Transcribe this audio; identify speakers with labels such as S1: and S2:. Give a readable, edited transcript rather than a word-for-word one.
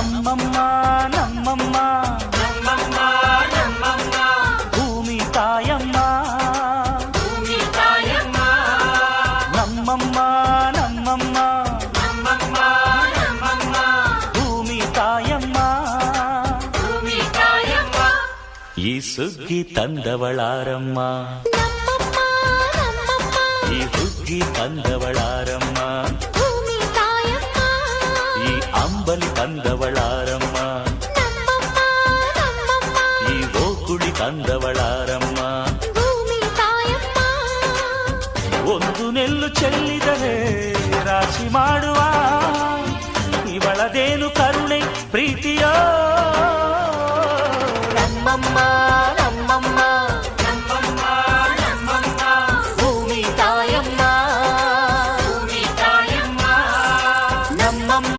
S1: ನಮ್ಮಮ್ಮ ನಮ್ಮಮ್ಮ
S2: ನಮ್ಮಮ್ಮ ನಮ್ಮಮ್ಮ
S1: ಭೂಮಿ ತಾಯಮ್ಮ
S2: ಭೂಮಿ ತಾಯಮ್ಮ
S1: ನಮ್ಮಮ್ಮ ನಮ್ಮಮ್ಮ
S2: ನಮ್ಮಮ್ಮ ನಮ್ಮಮ್ಮ
S1: ಭೂಮಿ ತಾಯಮ್ಮ
S2: ಭೂಮಿ ತಾಯಮ್ಮ
S1: ಈ ಸುಗ್ಗಿ ತಂದವಳಾರಮ್ಮ ಈ ಹುಗ್ಗಿ ತಂದವಳಾರಮ್ಮ ಈ ಅಂಬಲಿ ತಂದವಳಾರಮ್ಮ ಈ ಓಕುಳಿ ತಂದವಳಾರಮ್ಮ ಒಂದು ನೆಲ್ಲು ಚೆಲ್ಲಿದರೆ ರಾಶಿ ಮಾಡುವ ಇವಳದೇನು